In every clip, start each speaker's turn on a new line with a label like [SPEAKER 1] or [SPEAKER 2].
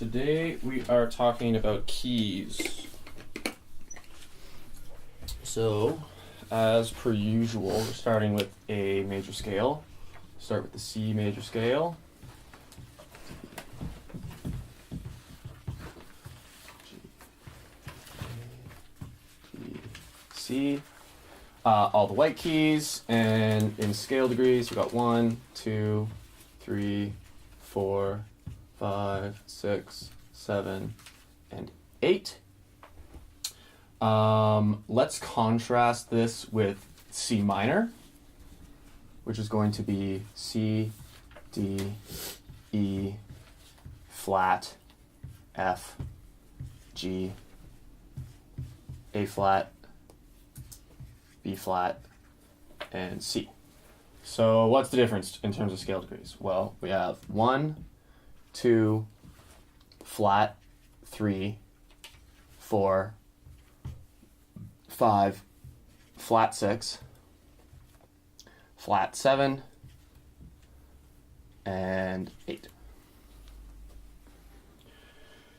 [SPEAKER 1] Today we are talking about keys. So, as per usual, we're starting with a major scale. Start with the C major scale. G, C. All the white keys, and in scale degrees, we've got 1, 2, 3, 4, 5, 6, 7, and 8. Let's contrast this with C minor, which is going to be C, D, E, flat, F, G, A flat, B flat, and C. So what's the difference in terms of scale degrees? Well, we have 1, 2, flat, 3, 4, 5, flat 6, flat 7, and 8.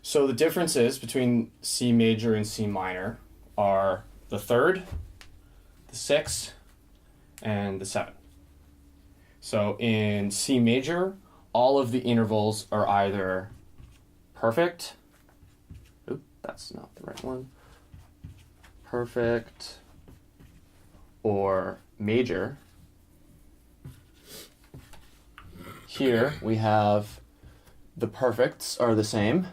[SPEAKER 1] So the differences between C major and C minor are the third, the 6, and the 7. So in C major, all of the intervals are either perfect. Oop, that's not the right one. Perfect or major. Here we have the perfects are the same.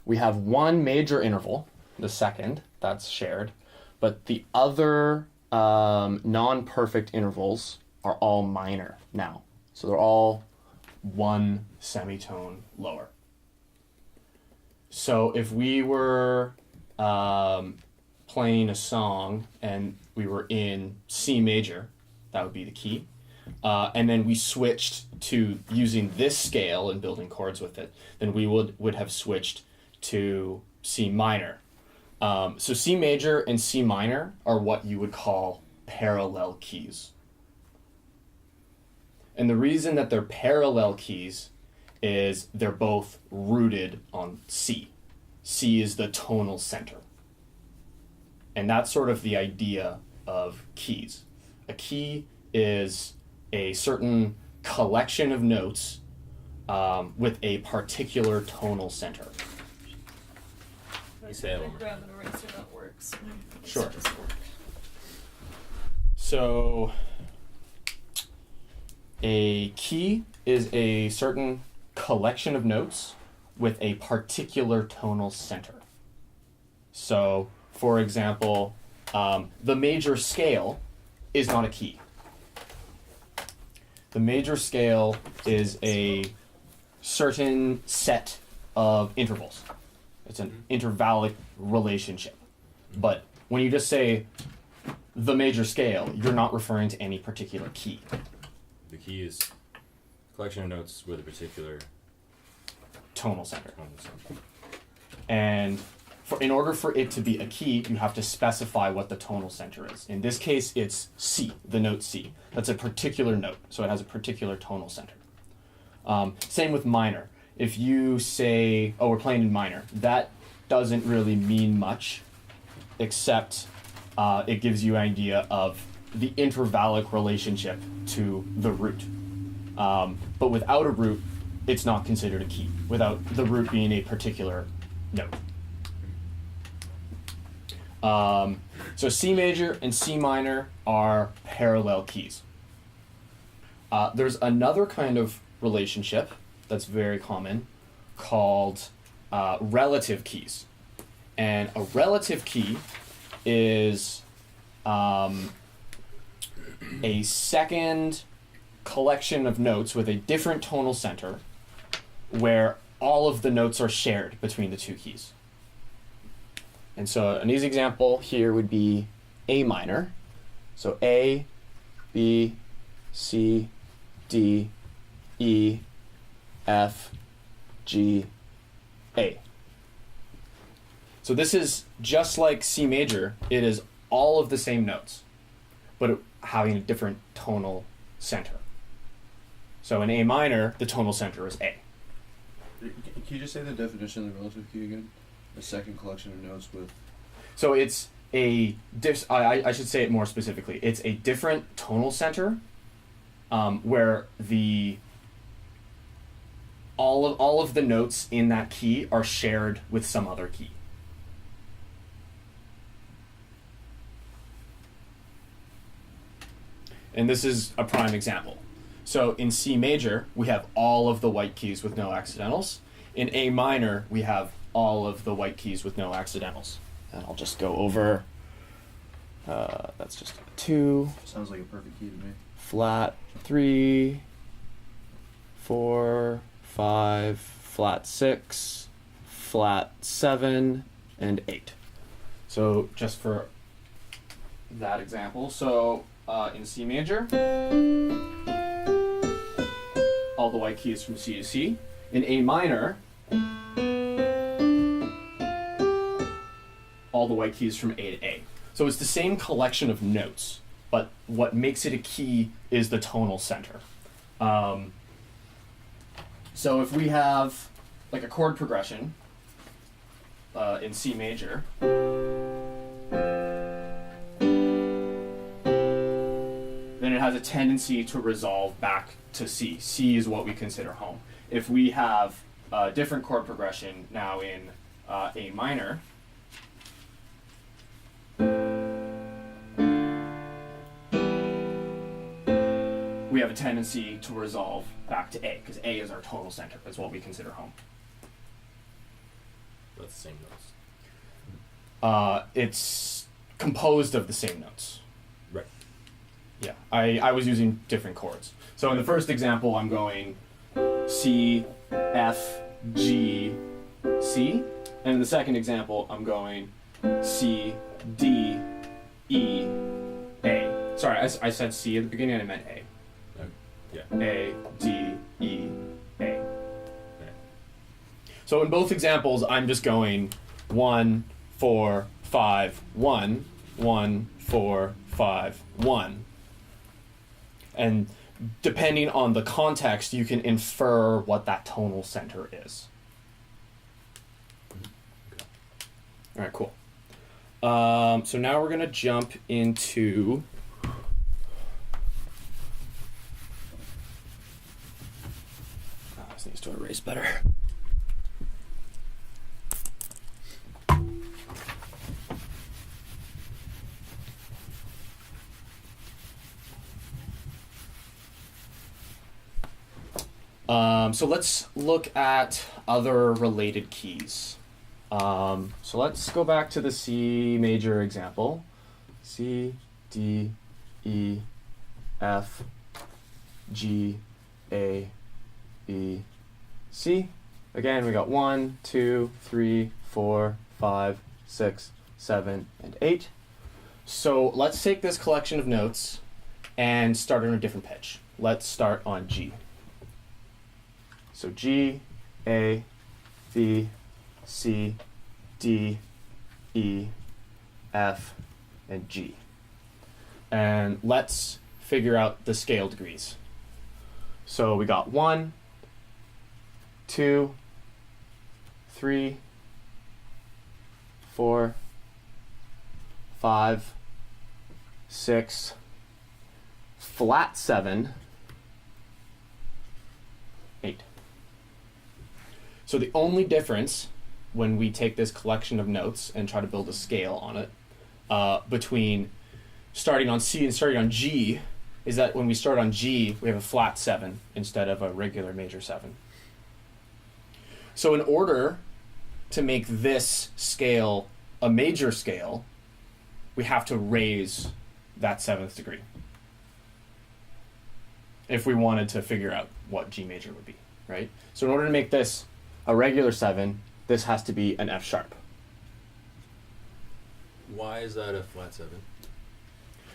[SPEAKER 1] We have one major interval, the second, that's shared, but the other non-perfect intervals are all minor now. So they're all one semitone lower. So if we were playing a song and we were in C major, that would be the key. And then we switched to using this scale and building chords with it, then we would have switched to C minor. So C major and C minor are what you would call parallel keys. And the reason that they're parallel keys is they're both rooted on C. C is the tonal center. And that's sort of the idea of keys. A key is a certain collection of notes with a particular tonal center.
[SPEAKER 2] You say it.
[SPEAKER 3] Grab an eraser that works.
[SPEAKER 1] Sure. So a key is a certain collection of notes with a particular tonal center. So, for example, the major scale is not a key. The major scale is a certain set of intervals. It's an intervallic relationship. But when you just say the major scale, you're not referring to any particular key.
[SPEAKER 2] The key is a collection of notes with a particular
[SPEAKER 1] Tonal center.
[SPEAKER 2] tonal center.
[SPEAKER 1] And in order for it to be a key, you have to specify what the tonal center is. In this case, it's C, the note C. That's a particular note, so it has a particular tonal center. Same with minor. If you say, oh, we're playing in minor, that doesn't really mean much, except it gives you an idea of the intervallic relationship to the root. But without a root, it's not considered a key, without the root being a particular note. So C major and C minor are parallel keys. There's another kind of relationship that's very common called relative keys. And a relative key is a second collection of notes with a different tonal center where all of the notes are shared between the two keys. And so an easy example here would be A minor. So A, B, C, D, E, F, G, A. So this is just like C major. It is all of the same notes, but having a different tonal center. So in A minor, the tonal center is A.
[SPEAKER 3] Can you just say the definition of the relative key again? A second collection of notes with.
[SPEAKER 1] So it's I should say it more specifically. It's a different tonal center, where all of the notes in that key are shared with some other key. And this is a prime example. So in C major, we have all of the white keys with no accidentals. In A minor, we have all of the white keys with no accidentals. And I'll just go over, that's just a 2,
[SPEAKER 3] Sounds like a perfect key to me.
[SPEAKER 1] flat 3, 4, 5, flat 6, flat 7, and 8. So just for that example, so in C major, all the white keys from C to C. In A minor, all the white keys from A to A. So it's the same collection of notes, but what makes it a key is the tonal center. So if we have like a chord progression in C major, then it has a tendency to resolve back to C. C is what we consider home. If we have a different chord progression now in A minor, we have a tendency to resolve back to A, because A is our tonal center. That's what we consider home.
[SPEAKER 2] That's the same notes.
[SPEAKER 1] It's composed of the same notes.
[SPEAKER 2] Right.
[SPEAKER 1] Yeah, I was using different chords. So in the first example, I'm going C, F, G, C. And in the second example, I'm going C, D, E, A. Sorry, I said C at the beginning and I meant A.
[SPEAKER 2] Yeah.
[SPEAKER 1] A, D, E, A. So in both examples, I'm just going 1, 4, 5, 1, 1, 4, 5, 1. And depending on the context, you can infer what that tonal center is. All right, cool. So now we're going to jump into this needs to erase better. So let's look at other related keys. So let's go back to the C major example. C, D, E, F, G, A, B, C. Again, we got 1, 2, 3, 4, 5, 6, 7, and 8. So let's take this collection of notes and start on a different pitch. Let's start on G. So G, A, B, C, D, E, F, and G. And let's figure out the scale degrees. So we got 1, 2, 3, 4, 5, 6, flat 7, 8. So the only difference when we take this collection of notes and try to build a scale on it between starting on C and starting on G is that when we start on G, we have a flat 7 instead of a regular major 7. So in order to make this scale a major scale, we have to raise that 7th degree if we wanted to figure out what G major would be, right? So in order to make this a regular 7, this has to be an F sharp.
[SPEAKER 2] Why is that a flat 7?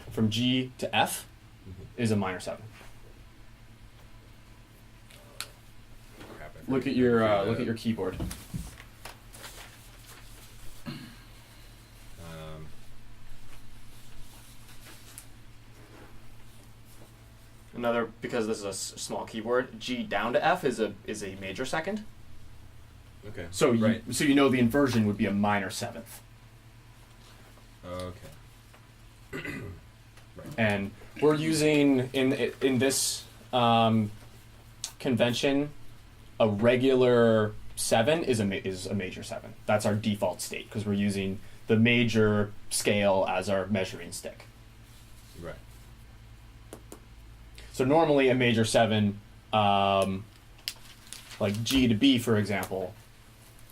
[SPEAKER 1] From G to F is a minor 7.
[SPEAKER 2] Crap, I
[SPEAKER 1] Look at your keyboard. because this is a small keyboard, G down to F is a major second.
[SPEAKER 2] Okay.
[SPEAKER 1] So
[SPEAKER 2] right.
[SPEAKER 1] so you know the inversion would be a minor seventh.
[SPEAKER 2] Okay.
[SPEAKER 1] And we're using in this convention, a regular 7 is a major 7. That's our default state because we're using the major scale as our measuring stick.
[SPEAKER 2] Right.
[SPEAKER 1] So normally a major 7, like G to B, for example,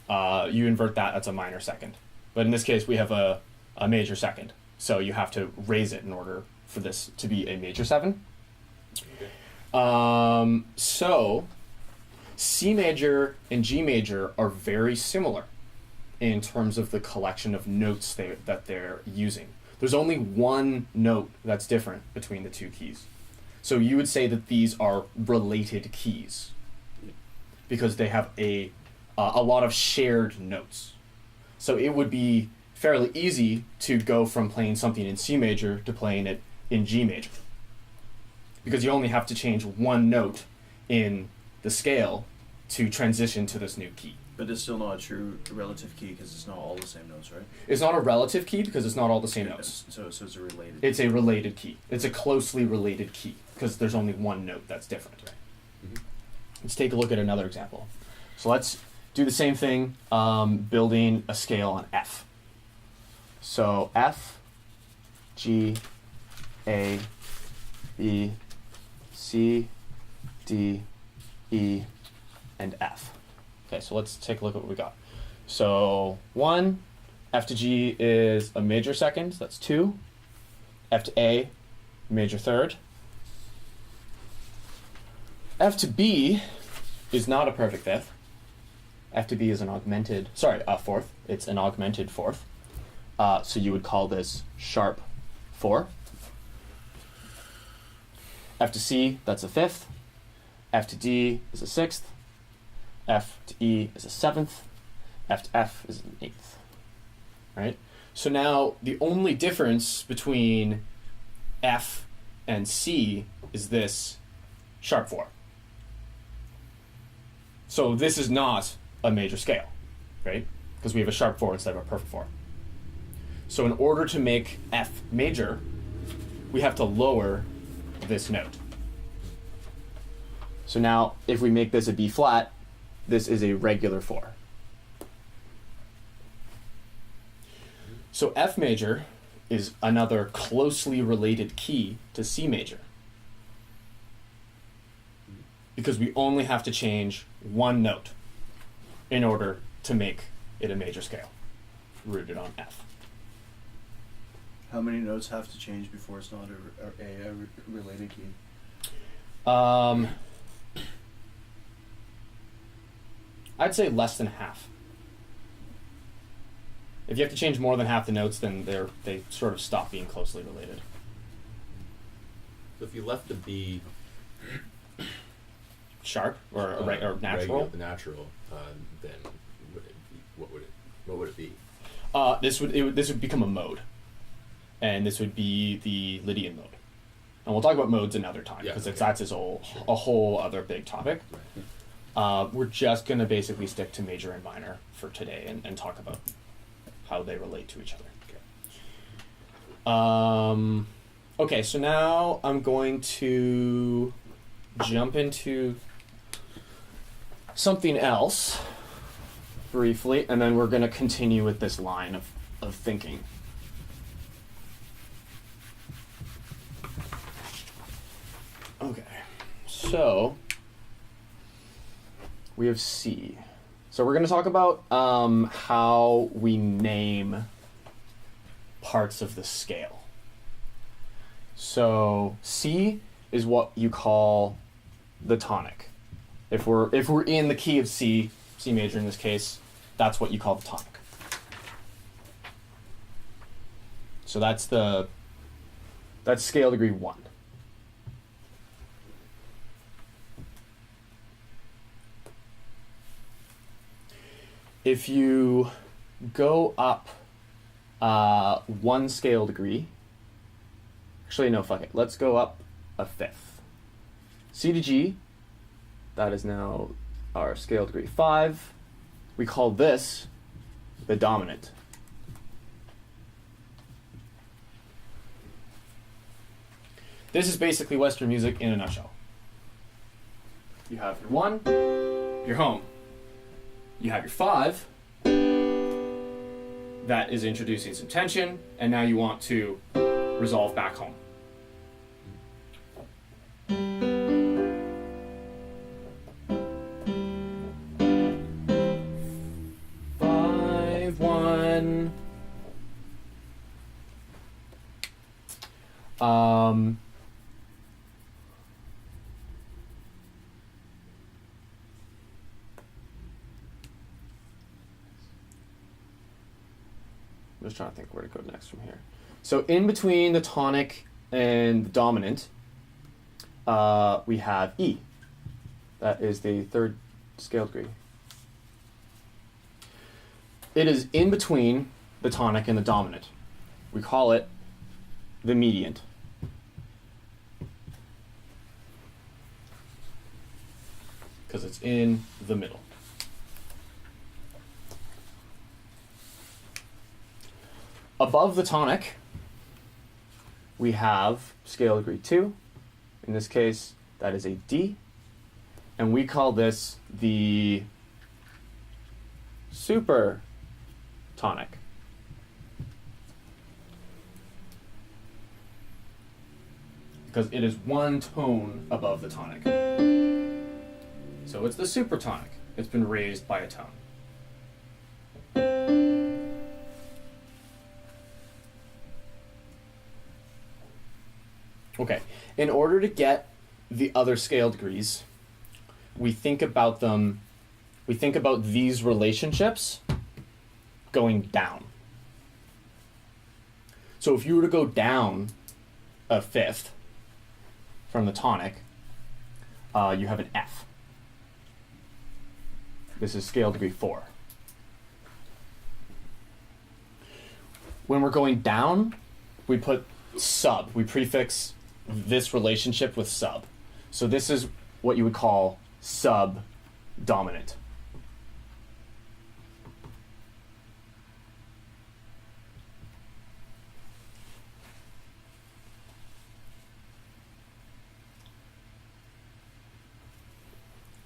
[SPEAKER 1] you invert that, that's a minor second. But in this case, we have a major second. So you have to raise it in order for this to be a major 7.
[SPEAKER 2] Okay.
[SPEAKER 1] So C major and G major are very similar in terms of the collection of notes that they're using. There's only one note that's different between the two keys. So you would say that these are related keys because they have a lot of shared notes. So it would be fairly easy to go from playing something in C major to playing it in G major because you only have to change one note in the scale to transition to this new key.
[SPEAKER 3] But it's still not a true relative key because it's not all the same notes, right?
[SPEAKER 1] It's not a relative key because it's not all the same notes.
[SPEAKER 3] So it's a related.
[SPEAKER 1] It's a related key. It's a closely related key because there's only one note that's different.
[SPEAKER 2] Mhm.
[SPEAKER 1] Let's take a look at another example. So let's do the same thing, building a scale on F. So F, G, A, B, C, D, E, and F. Okay, so let's take a look at what we got. So 1, F to G is a major second, that's 2. F to A, major third. F to B is not a perfect fifth. F to B is an augmented, fourth. It's an augmented fourth. So you would call this sharp 4. F to C, that's a fifth. F to D is a sixth. F to E is a seventh. F to F is an eighth. Right? So now the only difference between F and C is this sharp 4. So this is not a major scale, right? Because we have a sharp 4 instead of a perfect 4. So in order to make F major, we have to lower this note. So now if we make this a B flat, this is a regular 4. So F major is another closely related key to C major because we only have to change one note in order to make it a major scale rooted on F.
[SPEAKER 3] How many notes have to change before it's not a related key?
[SPEAKER 1] I'd say less than half. If you have to change more than half the notes, then they sort of stop being closely related.
[SPEAKER 2] So if you left the B
[SPEAKER 1] Sharp or natural.
[SPEAKER 2] Natural, then would it be, what would it be?
[SPEAKER 1] This would become a mode, and this would be the Lydian mode. And we'll talk about modes another time because that's a whole other big topic.
[SPEAKER 2] Right.
[SPEAKER 1] We're just gonna basically stick to major and minor for today and talk about how they relate to each other. Okay, so now I'm going to jump into something else briefly, and then we're going to continue with this line of thinking. Okay, so we have C. So we're going to talk about how we name parts of the scale. So C is what you call the tonic. If we're in the key of C, C major in this case, that's what you call the tonic. So that's scale degree 1. If you go up 1 scale degree, actually no, fuck it, let's go up a fifth. C to G, that is now our scale degree 5. We call this the dominant. This is basically Western music in a nutshell. You have your 1, your home. You have your 5, that is introducing some tension, and now you want to resolve back home. I'm just trying to think where to go next from here. So in between the tonic and the dominant, we have E. That is the 3rd scale degree. It is in between the tonic and the dominant. We call it the mediant. Because it's in the middle. Above the tonic, we have scale degree 2. In this case, that is a D. And we call this the super tonic. Because it is one tone above the tonic. So it's the supertonic. It's been raised by a tone. Okay, in order to get the other scale degrees, we think about these relationships going down. So if you were to go down a 5th from the tonic, you have an F. This is scale degree 4. When we're going down, we put sub. We prefix this relationship with sub. So this is what you would call sub-dominant.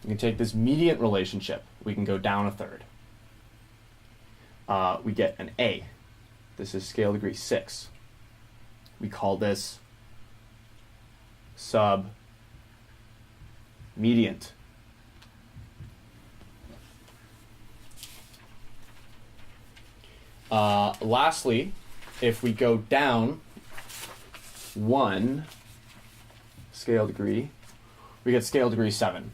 [SPEAKER 1] You can take this mediant relationship. We can go down a 3rd. We get an A. This is scale degree 6. We call this sub-mediant. Lastly, if we go down 1 scale degree, we get scale degree 7.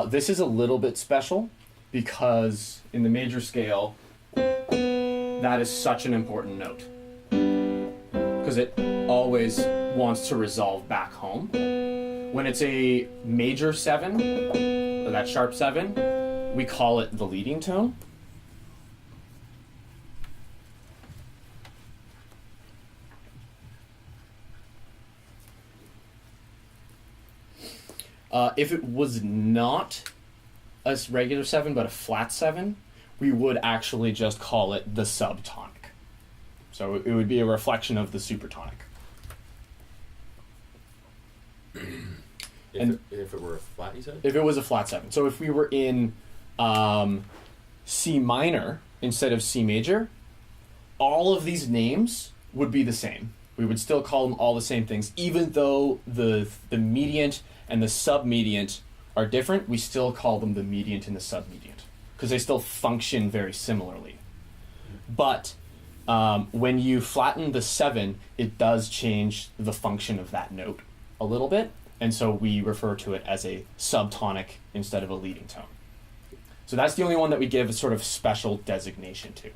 [SPEAKER 1] This is a little bit special because in the major scale, that is such an important note because it always wants to resolve back home. When it's a major 7, or that sharp 7, we call it the leading tone. If it was not a regular 7, but a flat 7, we would actually just call it the subtonic. So it would be a reflection of the supertonic.
[SPEAKER 2] If it were a flat, you said?
[SPEAKER 1] If it was a flat 7. So if we were in C minor instead of C major, all of these names would be the same. We would still call them all the same things. Even though the mediant and the submediant are different, we still call them the mediant and the submediant because they still function very similarly. But when you flatten the 7, it does change the function of that note a little bit, and so we refer to it as a subtonic instead of a leading tone. So that's the only one that we give a sort of special designation to.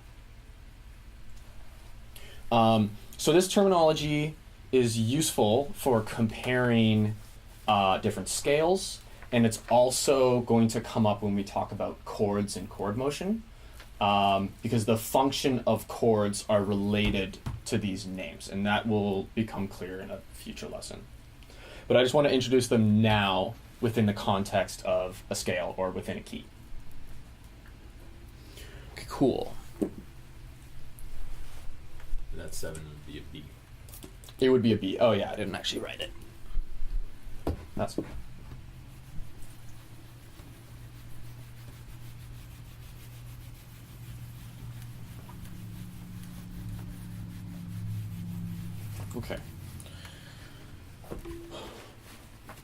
[SPEAKER 1] So this terminology is useful for comparing different scales, and it's also going to come up when we talk about chords and chord motion, because the function of chords are related to these names, and that will become clear in a future lesson. But I just want to introduce them now within the context of a scale or within a key. Okay, cool.
[SPEAKER 2] That 7 would be a B.
[SPEAKER 1] It would be a B. Oh yeah, I didn't actually write it. That's okay.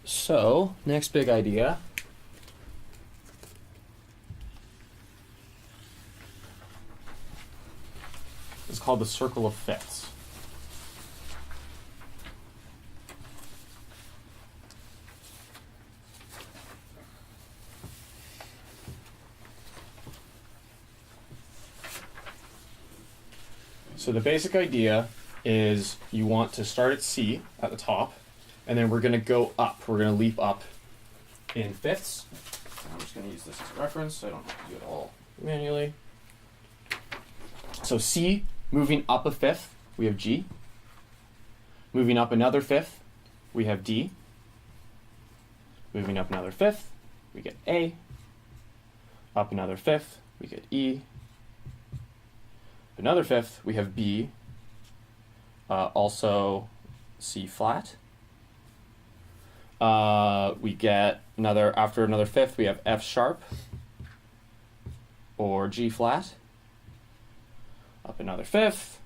[SPEAKER 1] So, next big idea. Is called the circle of fifths. So the basic idea is you want to start at C at the top, and then we're going to go up. We're going to leap up in fifths. I'm just going to use this as a reference so I don't have to do it all manually. So C, moving up a fifth, we have G. Moving up another fifth, we have D. Moving up another fifth, we get A. Up another fifth, we get E. Another fifth, we have B. Also C flat. We get another, after another fifth, we have F sharp or G flat. Up another fifth,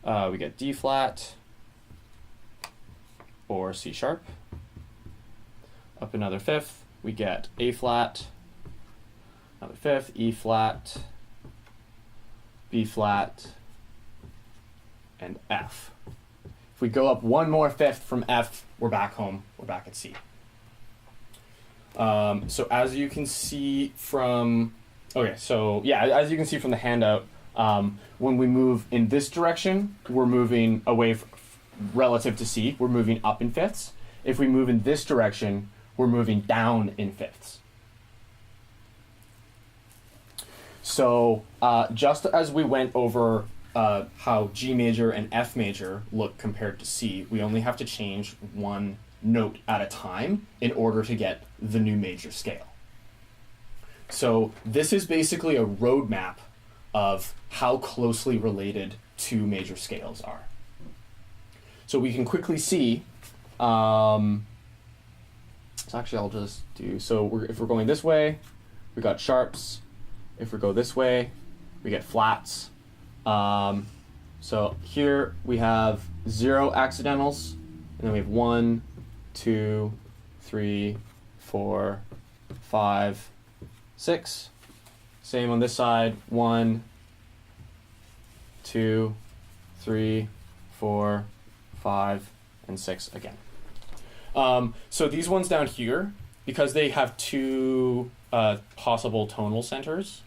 [SPEAKER 1] we get D flat or C sharp. Up another fifth, we get A flat, another fifth, E flat, B flat, and F. If we go up one more fifth from F, we're back home, we're back at C. So as you can see from, as you can see from the handout, when we move in this direction, we're moving away relative to C, we're moving up in fifths. If we move in this direction, we're moving down in fifths. So just as we went over how G major and F major look compared to C, we only have to change one note at a time in order to get the new major scale. So this is basically a roadmap of how closely related two major scales are. So we can quickly see, so actually I'll just do, if we're going this way, we got sharps. If we go this way, we get flats. So here we have 0 accidentals, and then we have 1, 2, 3, 4, 5, 6. Same on this side, 1, 2, 3, 4, 5, and 6 again. So these ones down here, because they have two possible tonal centers,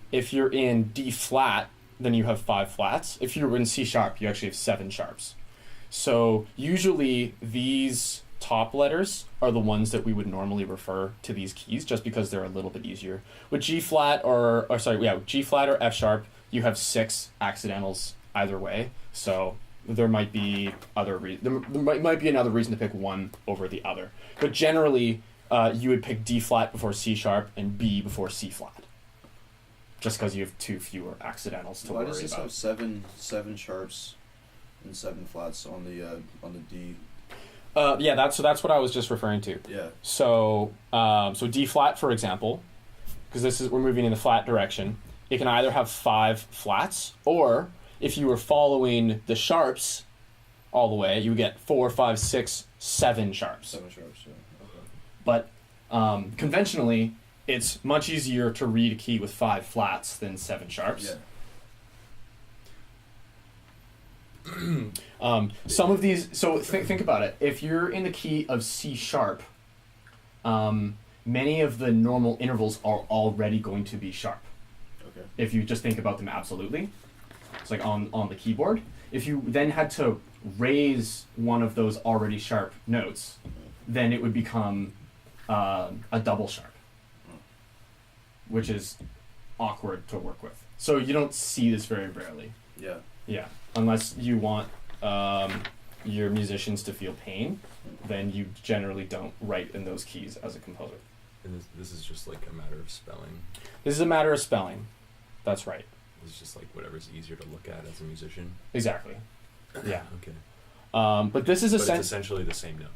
[SPEAKER 1] if you're in D flat, then you have 5 flats. If you're in C sharp, you actually have 7 sharps. So usually these top letters are the ones that we would normally refer to these keys just because they're a little bit easier. With G flat G flat or F sharp, you have 6 accidentals either way. So there might be there might be another reason to pick one over the other. But generally, you would pick D flat before C sharp and B before C flat. Just because you have 2 fewer accidentals to worry about.
[SPEAKER 3] Why does this have seven sharps and 7 flats on the D?
[SPEAKER 1] That's what I was just referring to.
[SPEAKER 3] Yeah.
[SPEAKER 1] So D flat, for example, because we're moving in the flat direction. It can either have 5 flats, or if you were following the sharps all the way, you would get 4, 5, 6, 7 sharps.
[SPEAKER 3] 7 sharps. Yeah. Okay.
[SPEAKER 1] But conventionally, it's much easier to read a key with 5 flats than 7 sharps.
[SPEAKER 3] Yeah.
[SPEAKER 1] Some of these, so think about it. If you're in the key of C sharp, many of the normal intervals are already going to be sharp.
[SPEAKER 3] Okay.
[SPEAKER 1] If you just think about them absolutely. It's like on the keyboard. If you then had to raise one of those already sharp notes, then it would become a double sharp, which is awkward to work with. So you don't see this very rarely.
[SPEAKER 3] Yeah.
[SPEAKER 1] Yeah, unless you want your musicians to feel pain, then you generally don't write in those keys as a composer.
[SPEAKER 2] And this is just like a matter of spelling.
[SPEAKER 1] This is a matter of spelling. That's right.
[SPEAKER 2] It's just like whatever's easier to look at as a musician.
[SPEAKER 1] Exactly. Yeah.
[SPEAKER 2] Okay.
[SPEAKER 1] But this is
[SPEAKER 2] But it's
[SPEAKER 1] essentially,
[SPEAKER 2] essentially the same note.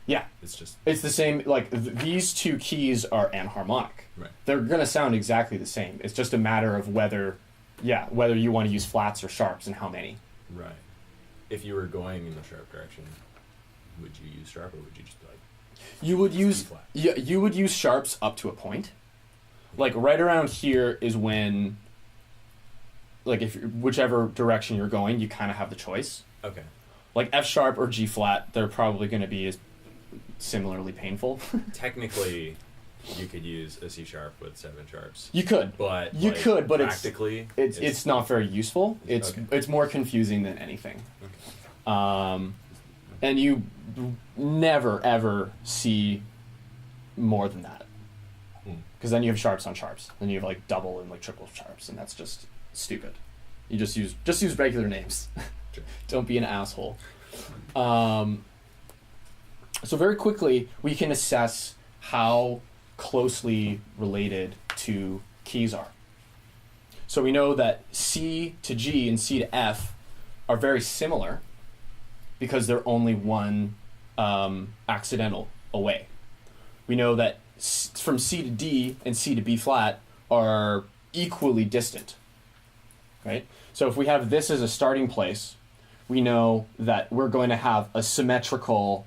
[SPEAKER 1] yeah,
[SPEAKER 2] It's just
[SPEAKER 1] it's the same. Like these two keys are anharmonic.
[SPEAKER 2] right.
[SPEAKER 1] They're gonna sound exactly the same. It's just a matter of whether you want to use flats or sharps and how many.
[SPEAKER 2] Right. If you were going in the sharp direction, would you use sharp or would you just be like
[SPEAKER 1] You would use
[SPEAKER 2] B flat?
[SPEAKER 1] you would use sharps up to a point. Like right around here is when, like if whichever direction you're going, you kind of have the choice.
[SPEAKER 2] Okay.
[SPEAKER 1] Like F sharp or G flat, they're probably going to be as similarly painful.
[SPEAKER 2] Technically, you could use a C sharp with 7 sharps,
[SPEAKER 1] You could,
[SPEAKER 2] but
[SPEAKER 1] You
[SPEAKER 2] like,
[SPEAKER 1] could, but
[SPEAKER 2] practically,
[SPEAKER 1] it's not very useful. It's
[SPEAKER 2] Okay.
[SPEAKER 1] it's more confusing than anything.
[SPEAKER 2] Okay.
[SPEAKER 1] And you never ever see more than that, because then you have sharps on sharps, then you have like double and like triple sharps, and that's just stupid. You just use regular names.
[SPEAKER 2] Sure.
[SPEAKER 1] Don't be an asshole. So very quickly we can assess how closely related two keys are. So we know that C to G and C to F are very similar because they're only one accidental away. We know that from C to D and C to B flat are equally distant, right? So if we have this as a starting place, we know that we're going to have a symmetrical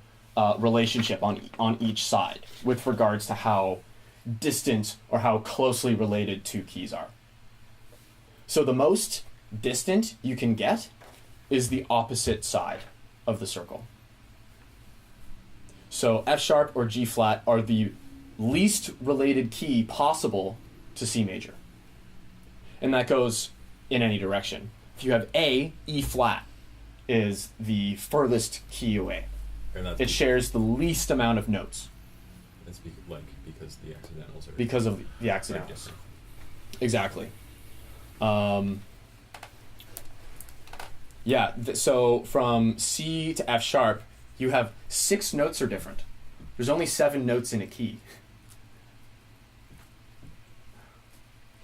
[SPEAKER 1] relationship on each side with regards to how distant or how closely related two keys are. So the most distant you can get is the opposite side of the circle. So F sharp or G flat are the least related key possible to C major. And that goes in any direction. If you have A, E flat is the furthest key away.
[SPEAKER 2] And that's
[SPEAKER 1] It shares the least amount of notes
[SPEAKER 2] That's because the accidentals are
[SPEAKER 1] because of the
[SPEAKER 2] very
[SPEAKER 1] accidentals.
[SPEAKER 2] different.
[SPEAKER 1] Exactly. So from C to F sharp, you have 6 notes are different. There's only 7 notes in a key.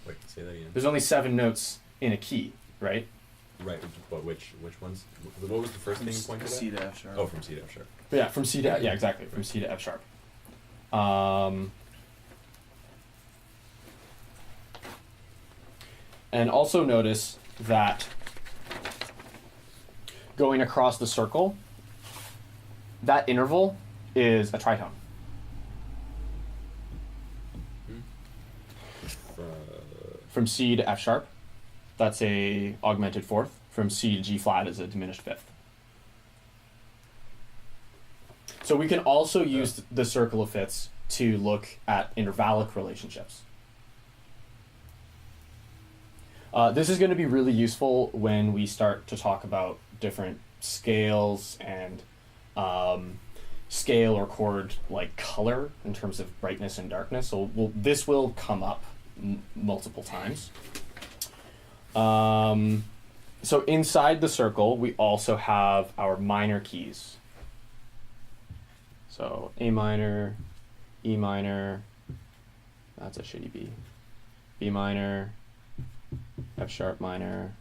[SPEAKER 2] Wait, say that again.
[SPEAKER 1] There's only 7 notes in a key, right?
[SPEAKER 2] Right, but which ones? What was the first thing you pointed
[SPEAKER 3] C
[SPEAKER 2] at?
[SPEAKER 3] to F sharp.
[SPEAKER 2] Oh, from C to F sharp.
[SPEAKER 1] But yeah, from C to exactly, from C to F sharp. And also notice that going across the circle, that interval is a tritone. From C to F sharp, that's a augmented fourth. From C to G flat is a diminished fifth. So we can also use the circle of fifths to look at intervallic relationships. This is going to be really useful when we start to talk about different scales and scale or chord like color in terms of brightness and darkness. So this will come up multiple times. So inside the circle, we also have our minor keys. So A minor, E minor, that's a shitty B, B minor, F sharp minor,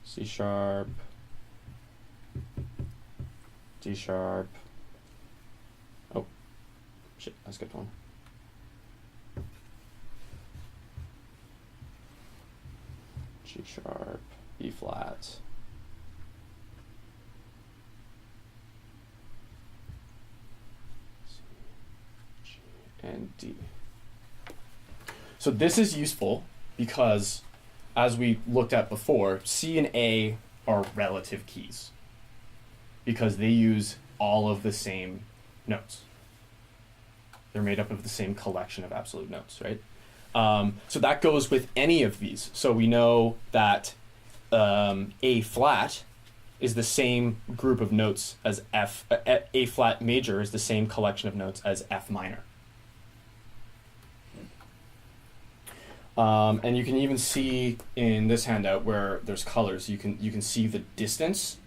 [SPEAKER 1] C sharp, D sharp, oh, shit, I skipped one. G sharp, E flat, C, G, and D. So this is useful because, as we looked at before, C and A are relative keys because they use all of the same notes. They're made up of the same collection of absolute notes, right? So that goes with any of these. So we know that A flat is the same group of notes as F. A flat major is the same collection of notes as F minor. And you can even see in this handout where there's colors, you can see the distance.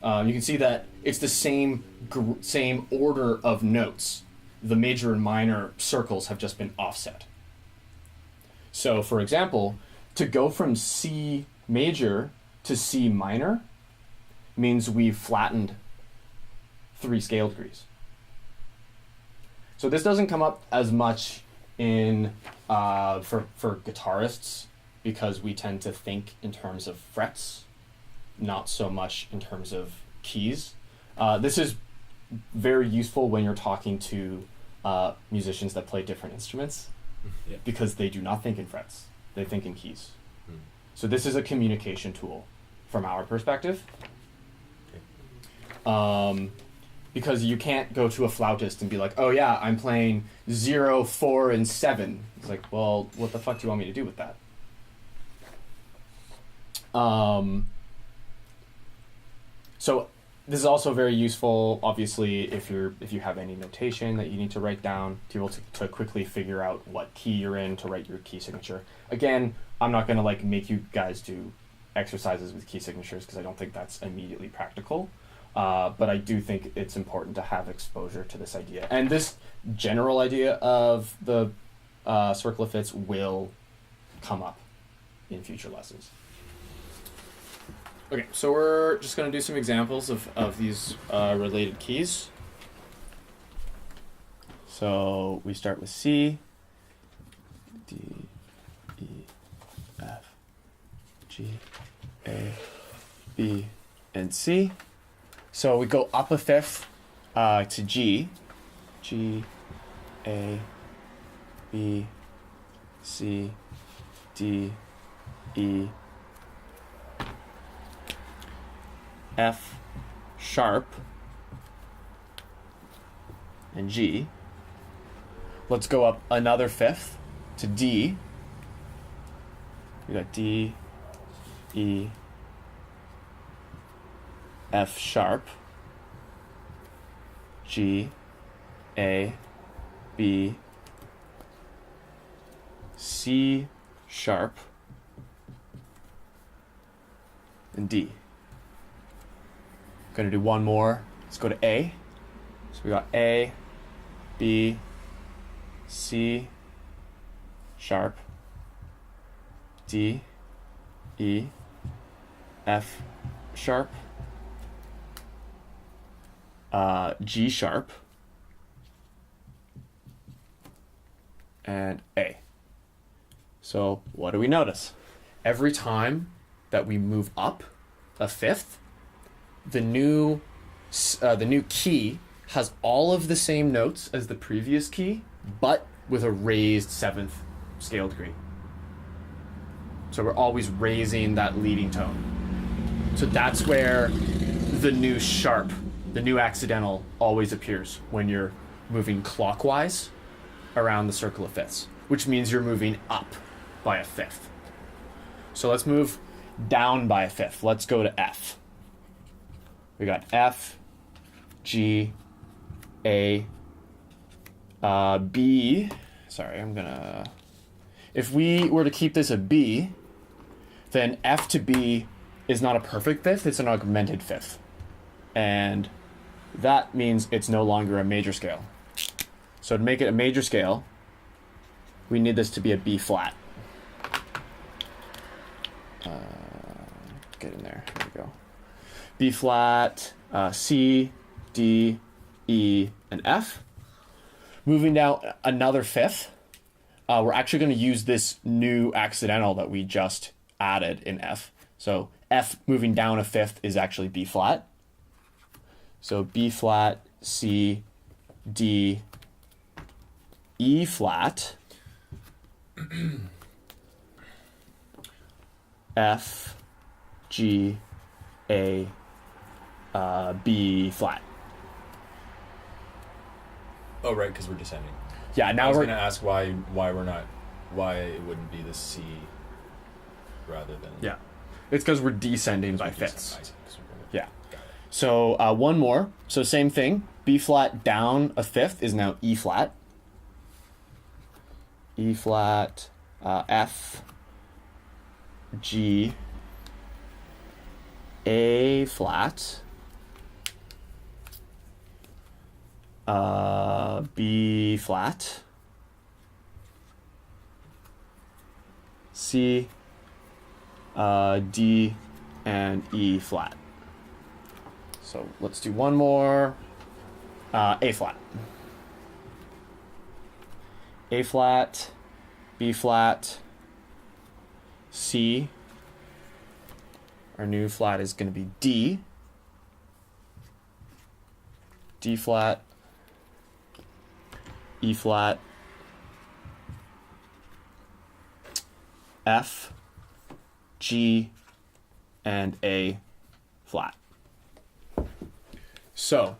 [SPEAKER 1] You can see that it's the same order of notes. The major and minor circles have just been offset. So, for example, to go from C major to C minor means we've flattened 3 scale degrees. So this doesn't come up as much in for guitarists because we tend to think in terms of frets, not so much in terms of keys. This is very useful when you're talking to musicians that play different instruments,
[SPEAKER 2] Yeah.
[SPEAKER 1] because they do not think in frets, they think in keys.
[SPEAKER 2] Hmm.
[SPEAKER 1] So this is a communication tool from our perspective. Because you can't go to a flautist and be like, oh yeah, I'm playing 0, 4, and 7. It's like, well, what the fuck do you want me to do with that? So this is also very useful, obviously, if you have any notation that you need to write down, to be able to quickly figure out what key you're in to write your key signature. Again, I'm not going to like make you guys do exercises with key signatures because I don't think that's immediately practical. But I do think it's important to have exposure to this idea. And this general idea of the circle of fifths will come up in future lessons. Okay, so we're just going to do some examples of these related keys. So we start with C, D, E, F, G, A, B, and C. So we go up a fifth to G, G, A, B, C, D, E, F sharp, and G. Let's go up another fifth to D. We got D, E, F sharp, G, A, B, C sharp, and D. Gonna do one more. Let's go to A. So we got A, B, C sharp, D, E, F sharp, G sharp, and A. So what do we notice? Every time that we move up a fifth, the new key has all of the same notes as the previous key, but with a raised 7th scale degree. So we're always raising that leading tone. So that's where the new sharp, the new accidental, always appears when you're moving clockwise around the circle of fifths, which means you're moving up by a fifth. So let's move down by a fifth. Let's go to F. We got F, G, A, B. Sorry, if we were to keep this a B, then F to B is not a perfect fifth, it's an augmented fifth. And that means it's no longer a major scale. So to make it a major scale, we need this to be a B flat. Get in there, there we go. B flat, C, D, E, and F. Moving down another fifth, we're actually going to use this new accidental that we just added in F. So F moving down a fifth is actually B flat. So B flat, C, D, E flat, F, G, A, B flat.
[SPEAKER 2] Oh, right, because we're descending.
[SPEAKER 1] Yeah, now
[SPEAKER 2] I was
[SPEAKER 1] we're
[SPEAKER 2] going to ask why it wouldn't be the C rather than...
[SPEAKER 1] yeah. It's because we're descending by
[SPEAKER 2] I see,
[SPEAKER 1] fifths.
[SPEAKER 2] 'cause we're gonna-
[SPEAKER 1] Yeah.
[SPEAKER 2] Got it.
[SPEAKER 1] So one more. So same thing. B flat down a fifth is now E flat. E flat, F, G, A flat, B flat, C, D, and E flat. So let's do one more. A flat. A flat, B flat, C. Our new flat is going to be D. D flat, E flat, F, G, and A flat. So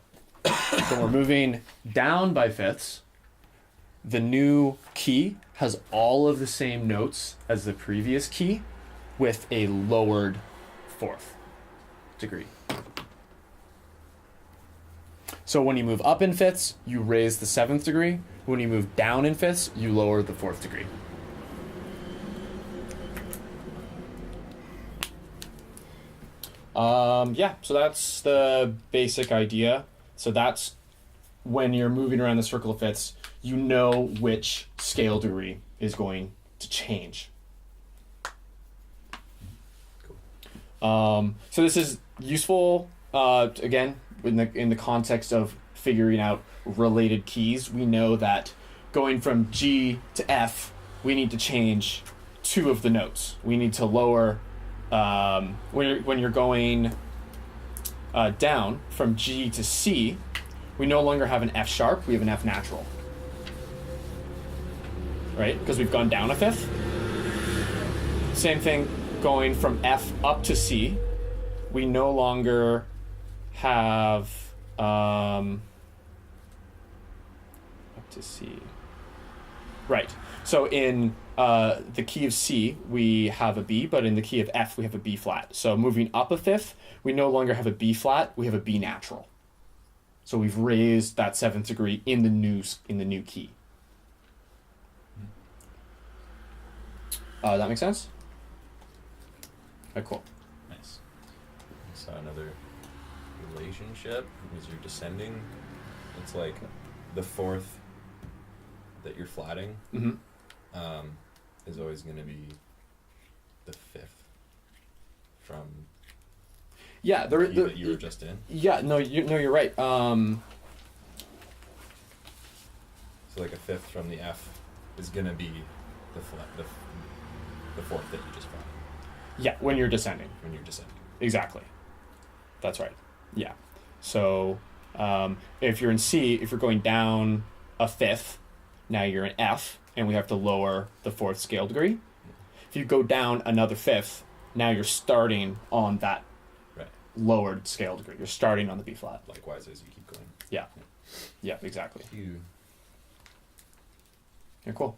[SPEAKER 1] we're moving down by fifths. The new key has all of the same notes as the previous key with a lowered fourth degree. So when you move up in fifths, you raise the seventh degree. When you move down in fifths, you lower the fourth degree. Yeah, so that's the basic idea. So that's when you're moving around the circle of fifths, you know which scale degree is going to change. So this is useful, again, in the context of figuring out related keys. We know that going from G to F, we need to change two of the notes. We need to lower, when you're going down from G to C, we no longer have an F sharp, we have an F natural. Right? Because we've gone down a fifth. Same thing going from F up to C. We no longer have up to C. Right. So in the key of C, we have a B, but in the key of F, we have a B flat. So moving up a fifth, we no longer have a B flat, we have a B natural. So we've raised that seventh degree in the new key. That make sense? Okay, cool.
[SPEAKER 2] Nice. I saw another relationship as you're descending. It's like the fourth that you're flatting is always going to be the fifth from
[SPEAKER 1] Yeah,
[SPEAKER 2] the key that you were just in.
[SPEAKER 1] Yeah, you're right.
[SPEAKER 2] So like a fifth from the F is going to be the fourth that you just flat
[SPEAKER 1] Yeah, when you're descending.
[SPEAKER 2] when you're descending.
[SPEAKER 1] Exactly. That's right. Yeah. So if you're in C, if you're going down a fifth, now you're in F, and we have to lower the fourth scale degree. If you go down another fifth, now you're starting on that
[SPEAKER 2] Right.
[SPEAKER 1] lowered scale degree. You're starting on the B flat.
[SPEAKER 2] Likewise as you keep going.
[SPEAKER 1] Yeah. Yeah, exactly.
[SPEAKER 2] You
[SPEAKER 1] Yeah, cool.